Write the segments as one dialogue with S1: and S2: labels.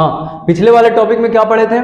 S1: हाँ, पिछले वाले टॉपिक में क्या पढ़े थे?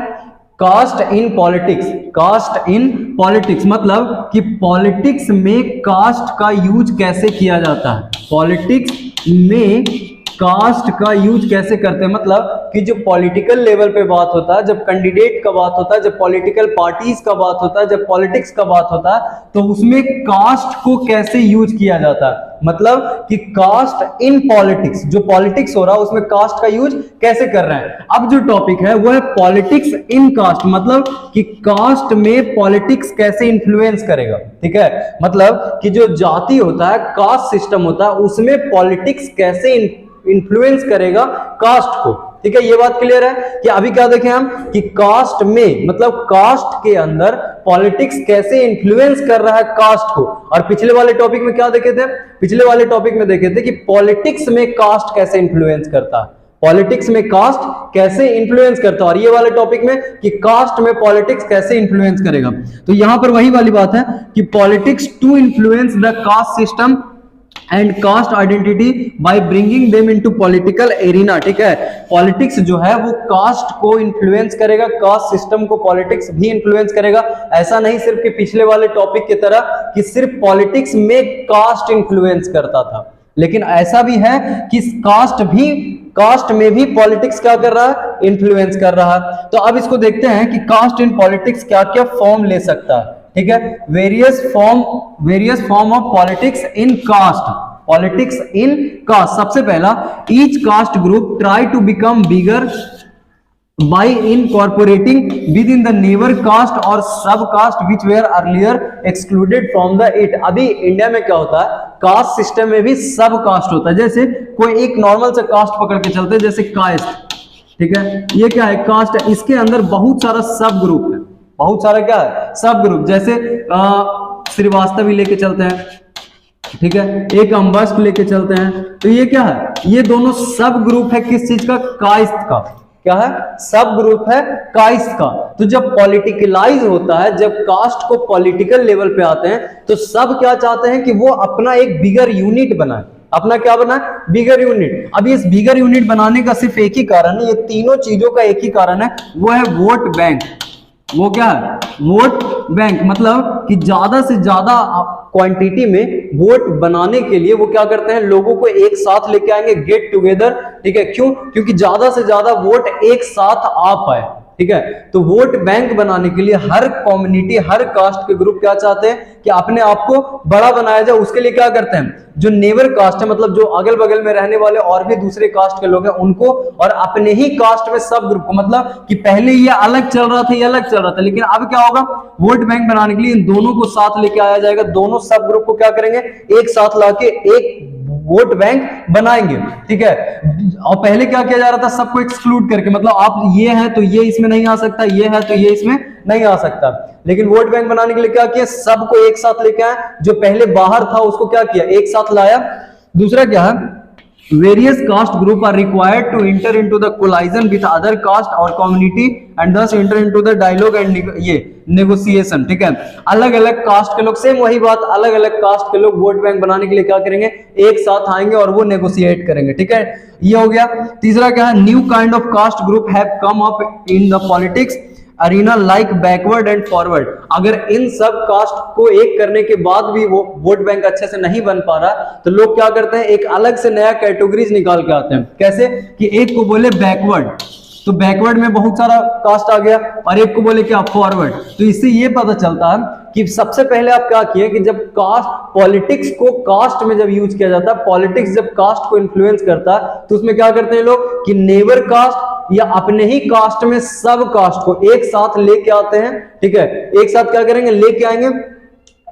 S1: Caste in politics. Caste in politics मतलब कि पॉलिटिक्स में कास्ट का यूज कैसे किया जाता है, पॉलिटिक्स में कास्ट का यूज कैसे करते हैं, मतलब कि जो पॉलिटिकल लेवल पे बात होता है, जब कैंडिडेट का बात होता है, जब पॉलिटिकल पार्टीज का बात होता है, जब पॉलिटिक्स का बात होता है, तो उसमें कास्ट को कैसे यूज किया जाता है, मतलब कि कास्ट इन पॉलिटिक्स, जो पॉलिटिक्स हो रहा है उसमें कास्ट का यूज कैसे कर रहे हैं। अब जो टॉपिक है वो है पॉलिटिक्स इन कास्ट, मतलब कि कास्ट में पॉलिटिक्स कैसे इन्फ्लुएंस करेगा। ठीक है, मतलब कि जो जाति होता है, कास्ट सिस्टम होता है, उसमें पॉलिटिक्स कैसे इन्फ्लुएंस करेगा कास्ट को। ठीक है, ये बात क्लियर है कि अभी क्या देखें हम कि कास्ट में, मतलब कास्ट के अंदर पॉलिटिक्स कैसे इन्फ्लुएंस कर रहा है कास्ट को। और पिछले वाले टॉपिक में क्या देखे थे? पिछले वाले टॉपिक में देखे थे कि पॉलिटिक्स में कास्ट कैसे इन्फ्लुएंस करता है, पॉलिटिक्स में कास्ट कैसे इन्फ्लुएंस करता है, और ये वाले टॉपिक में कि कास्ट में पॉलिटिक्स कैसे इन्फ्लुएंस करेगा। तो यहां पर वही वाली बात है कि politics to influence the caste system and caste identity by bringing them into political arena. ठीक है, पॉलिटिक्स जो है वो कास्ट को इन्फ्लुएंस करेगा, कास्ट सिस्टम को पॉलिटिक्स भी इन्फ्लुएंस करेगा। ऐसा नहीं सिर्फ कि पिछले वाले टॉपिक की तरह कि सिर्फ पॉलिटिक्स में कास्ट इन्फ्लुएंस करता था, लेकिन ऐसा भी है कि कास्ट में भी पॉलिटिक्स क्या कर रहा है, इन्फ्लुएंस कर रहा है। तो अब इसको देखते हैं कि कास्ट इन पॉलिटिक्स क्या क्या फॉर्म ले सकता है। ठीक है, various form of politics in caste, politics in caste. सबसे पहला, each caste group try to become bigger by incorporating within the neighbor caste or sub caste which were earlier excluded from the it। अभी India में क्या होता है, caste system में भी सब कास्ट होता है। जैसे कोई एक नॉर्मल से कास्ट पकड़ के चलते हैं, जैसे कास्ट। ठीक है, ये क्या है, कास्ट है, इसके अंदर बहुत सारा सब ग्रुप है, बहुत सारा क्या है, सब ग्रुप। जैसे श्रीवास्तव ही लेके चलते हैं, ठीक है, एक अंबस्ट लेके चलते हैं, तो ये क्या है, ये दोनों सब ग्रुप है किस चीज का, कास्ट का। क्या है, सब ग्रुप है कास्ट का। तो जब पॉलिटिकलाइज होता है, जब कास्ट को पॉलिटिकल लेवल पे आते हैं, तो सब क्या चाहते हैं कि वो अपना एक बिगर यूनिट बनाए, अपना क्या बनाए, बिगर यूनिट। अब इस बिगर यूनिट बनाने का सिर्फ एक ही कारण है, ये तीनों चीजों का एक ही कारण है, वो है वोट बैंक। वो क्या है, वोट बैंक, मतलब कि ज्यादा से ज्यादा क्वांटिटी में वोट बनाने के लिए वो क्या करते हैं, लोगों को एक साथ लेके आएंगे, गेट टुगेदर। ठीक है, क्यों, क्योंकि ज्यादा से ज्यादा वोट एक साथ आ पाए। ठीक है, तो वोट बैंक बनाने के लिए हर कम्युनिटी, हर कास्ट के ग्रुप क्या चाहते हैं कि अपने आप को बड़ा बनाया जाए। उसके लिए क्या करते हैं, जो नेबर कास्ट है, मतलब जो अगल बगल में रहने वाले और भी दूसरे कास्ट के लोग हैं उनको, और अपने ही कास्ट में सब ग्रुप को, मतलब कि पहले ये अलग चल रहा था, ये अलग चल रहा था, लेकिन अब क्या होगा, वोट बैंक बनाने के लिए इन दोनों को साथ लेके आया जाएगा। दोनों सब ग्रुप को क्या करेंगे, एक साथ लाके एक वोट बैंक बनाएंगे। ठीक है, और पहले क्या किया जा रहा था, सबको एक्सक्लूड करके, मतलब आप ये है तो ये इसमें नहीं आ सकता, ये है तो ये इसमें नहीं आ सकता। लेकिन वोट बैंक बनाने के लिए क्या किया, सबको एक साथ लेके आए, जो पहले बाहर था उसको क्या किया, एक साथ लाया। दूसरा क्या है, various caste group are required to enter into the coalition with other caste or community and thus enter into the dialogue and ये negotiation। ठीक है, अलग अलग कास्ट के लोग, सेम वही बात, अलग अलग कास्ट के लोग वोट बैंक बनाने के लिए क्या करेंगे, एक साथ आएंगे और वो नेगोशिएट करेंगे। ठीक है, ये हो गया। तीसरा क्या है, new kind of caste group have come up in the politics arena like backward and forward. अगर इन सब कास्ट को एक करने के बाद भी वो वोट बैंक अच्छे से नहीं बन पा रहा, तो लोग क्या करते हैं, एक अलग से नया कैटेगरीज निकाल के आते हैं। कैसे कि एक को बोले बैकवर्ड, तो बैकवर्ड में बहुत सारा कास्ट आ गया, और एक को बोले क्या, फॉरवर्ड। तो इससे ये पता चलता है कि सबसे पहले आप क्या किए कि जब कास्ट, पॉलिटिक्स को कास्ट में जब यूज किया जाता है, पॉलिटिक्स जब कास्ट को इन्फ्लुएंस करता है, तो उसमें क्या करते हैं लोग कि नेबर कास्ट या अपने ही कास्ट में सब कास्ट को एक साथ लेके आते हैं। ठीक है, एक साथ क्या करेंगे, लेके आएंगे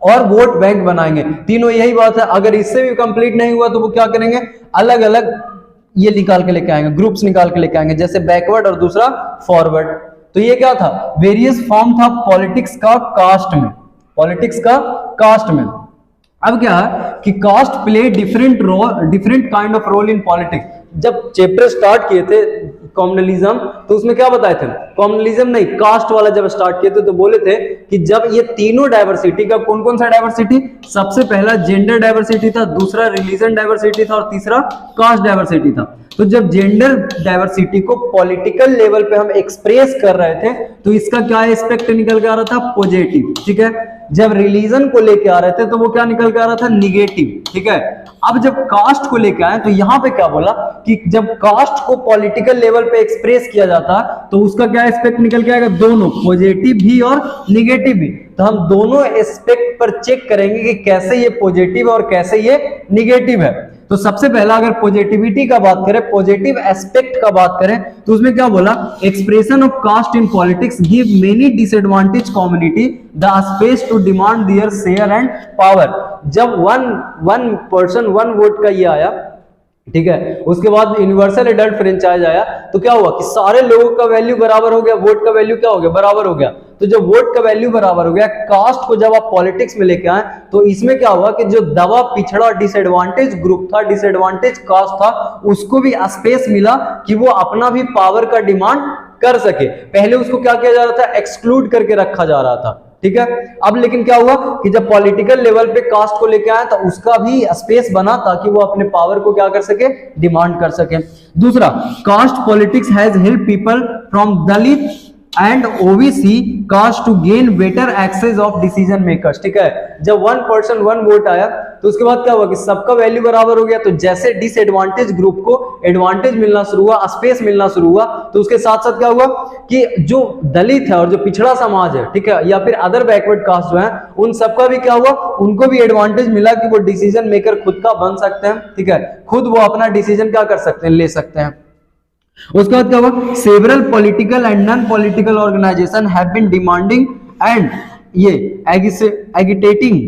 S1: और वोट बैंक बनाएंगे। तीनों यही बात है। अगर इससे भी कंप्लीट नहीं हुआ तो वो क्या करेंगे, अलग अलग ये निकाल के लेके आएंगे, ग्रुप्स निकाल के लेके आएंगे, जैसे बैकवर्ड और दूसरा फॉरवर्ड। तो ये क्या था, वेरियस फॉर्म था पॉलिटिक्स का कास्ट में, पॉलिटिक्स का कास्ट में। अब क्या है कि caste play different kind of role in politics. जब चैप्टर स्टार्ट किए थे कॉम्युनलिज्म, तो उसमें क्या बताए थे, कॉम्युनलिज्म नहीं, कास्ट वाला जब स्टार्ट किए थे तो बोले थे कि जब ये तीनों डाइवर्सिटी का, कौन कौन सा डाइवर्सिटी, सबसे पहला जेंडर डाइवर्सिटी था, दूसरा रिलीजन डाइवर्सिटी था और तीसरा कास्ट डाइवर्सिटी था। तो जब जेंडर डाइवर्सिटी को पॉलिटिकल लेवल पे हम एक्सप्रेस कर रहे थे तो इसका क्या एस्पेक्ट निकल के आ रहा था, पॉजिटिव, ठीक है। जब रिलीजन को लेके आ रहे थे तो वो क्या निकल के आ रहा था, निगेटिव, ठीक है। अब जब कास्ट को लेके आए तो यहां पे क्या बोला कि जब कास्ट को पॉलिटिकल लेवल पे एक्सप्रेस किया जाता तो उसका क्या एस्पेक्ट निकल के आएगा, दोनों, पॉजिटिव भी और निगेटिव भी। तो हम दोनों एस्पेक्ट पर चेक करेंगे कि कैसे ये पॉजिटिव और कैसे ये निगेटिव है। तो सबसे पहला अगर पॉजिटिविटी का बात करें, पॉजिटिव एस्पेक्ट का बात करें तो उसमें क्या बोला, expression of caste in politics give many disadvantage community the space to demand their share and power. जब वन पर्सन वन वोट का ये आया, ठीक है, उसके बाद यूनिवर्सल एडल्ट फ्रेंचाइज आया तो क्या हुआ कि सारे लोगों का वैल्यू बराबर हो गया, वोट का वैल्यू क्या हो गया, बराबर हो गया। तो जब वोट का वैल्यू बराबर हो गया, कास्ट को जब आप पॉलिटिक्स में लेके आए तो इसमें क्या हुआ कि जो दबा पिछड़ा डिसएडवांटेज ग्रुप था, डिसएडवांटेज कास्ट था, उसको भी स्पेस मिला कि वो अपना भी पावर का डिमांड कर सके। पहले उसको क्या किया जा रहा था, एक्सक्लूड करके रखा जा रहा था, ठीक है। अब लेकिन क्या हुआ कि जब पॉलिटिकल लेवल पे कास्ट को लेके आया तो उसका भी स्पेस बना ताकि वो अपने पावर को क्या कर सके, डिमांड कर सके। दूसरा, caste politics has help people from Dalit and OBC caste to gain better access of decision makers, ठीक है। जब वन पर्सन वन वोट आया तो उसके बाद क्या हुआ कि सबका वैल्यू बराबर हो गया। तो जैसे डिसएडवांटेज ग्रुप को एडवांटेज मिलना शुरू हुआ, स्पेस मिलना शुरू हुआ, तो उसके साथ साथ क्या हुआ कि जो दलित है और जो पिछड़ा समाज है, ठीक है, या फिर अदर बैकवर्ड कास्ट जो है, उन सबका भी क्या हुआ, उनको भी एडवांटेज मिला कि वो डिसीजन मेकर खुद का बन सकते हैं, ठीक है, खुद वो अपना डिसीजन क्या कर सकते हैं, ले सकते हैं। उसके बाद क्या हुआ, several political and non political organisation have been demanding and ये agitating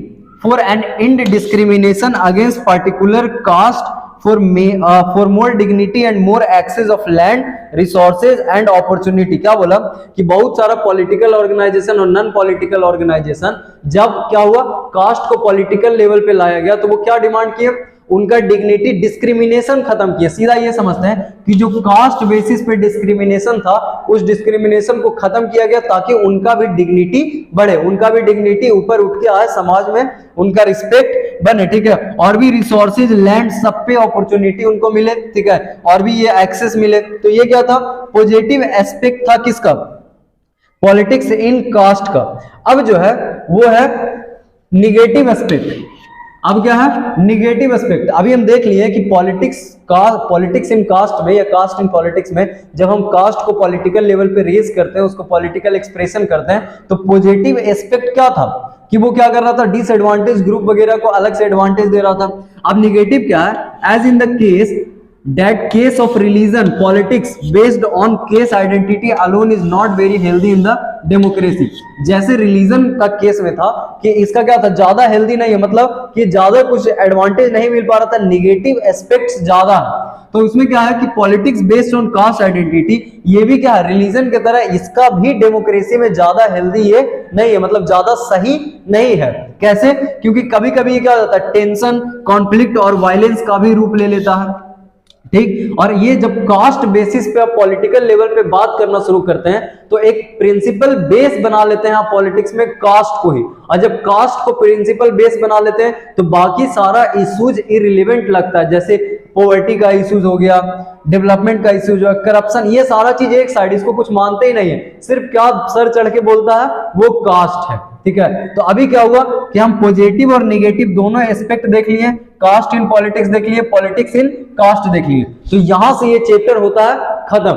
S1: for an end discrimination against particular caste for more dignity and more access of land resources and opportunity. क्या बोला कि बहुत सारा पॉलिटिकल ऑर्गेनाइजेशन और non political organisation जब क्या हुआ, कास्ट को पॉलिटिकल लेवल पे लाया गया तो वो क्या डिमांड किए, उनका डिग्निटी, डिस्क्रिमिनेशन खत्म किया। सीधा ये समझते हैं कि जो कास्ट बेसिस पे डिस्क्रिमिनेशन था उस डिस्क्रिमिनेशन को खत्म किया गया ताकि उनका भी डिग्निटी बढ़े, उनका भी डिग्निटी ऊपर उठ के आए, समाज में उनका रिस्पेक्ट बने, ठीक है। और भी रिसोर्सेज, लैंड, सब पे अपॉर्चुनिटी उनको मिले, ठीक है, और भी ये एक्सेस मिले। तो ये क्या था, पॉजिटिव एस्पेक्ट था किसका, पॉलिटिक्स इन कास्ट का। अब जो है वो है निगेटिव एस्पेक्ट। अब क्या है, निगेटिव एस्पेक्ट। अभी हम देख लिए कि पॉलिटिक्स इन कास्ट में या कास्ट इन पॉलिटिक्स में जब हम कास्ट को पॉलिटिकल लेवल पे रेज करते हैं, उसको पॉलिटिकल एक्सप्रेशन करते हैं, तो पॉजिटिव एस्पेक्ट क्या था कि वो क्या कर रहा था, डिसएडवांटेज ग्रुप वगैरह को अलग से एडवांटेज दे रहा था। अब निगेटिव क्या है, as in the case that case of religion politics based on case identity alone is not very healthy in the democracy। जैसे रिलीजन का केस में था कि इसका क्या था, ज्यादा हेल्दी नहीं है, मतलब कि ज्यादा कुछ एडवांटेज नहीं मिल पा रहा था, निगेटिव एस्पेक्ट्स ज्यादा। तो उसमें क्या है कि politics based on caste identity, ये भी क्या है, रिलीजन की तरह इसका भी डेमोक्रेसी में ज्यादा हेल्दी ये नहीं है, मतलब ज्यादा सही नहीं है। कैसे, क्योंकि कभी कभी क्या होता है, टेंशन, कॉन्फ्लिक्ट और वायलेंस का भी रूप ले लेता है, ठीक। और ये जब कास्ट बेसिस पे आप पॉलिटिकल लेवल पे बात करना शुरू करते हैं तो एक प्रिंसिपल बेस बना लेते हैं आप पॉलिटिक्स में कास्ट को ही, और जब कास्ट को प्रिंसिपल बेस बना लेते हैं तो बाकी सारा इश्यूज इररिलेवेंट लगता है। जैसे पॉवर्टी का इश्यूज हो गया, डेवलपमेंट का इश्यूज हो गया, करप्शन, ये सारा चीज एक साइड, इसको कुछ मानते ही नहीं है, सिर्फ क्या सर चढ़ के बोलता है, वो कास्ट है, ठीक है। तो अभी क्या हुआ कि हम पॉजिटिव और नेगेटिव दोनों एस्पेक्ट देख लिए, कास्ट इन पॉलिटिक्स देख लिए, पॉलिटिक्स इन कास्ट देख लिए। तो यहां से ये चैप्टर होता है खत्म।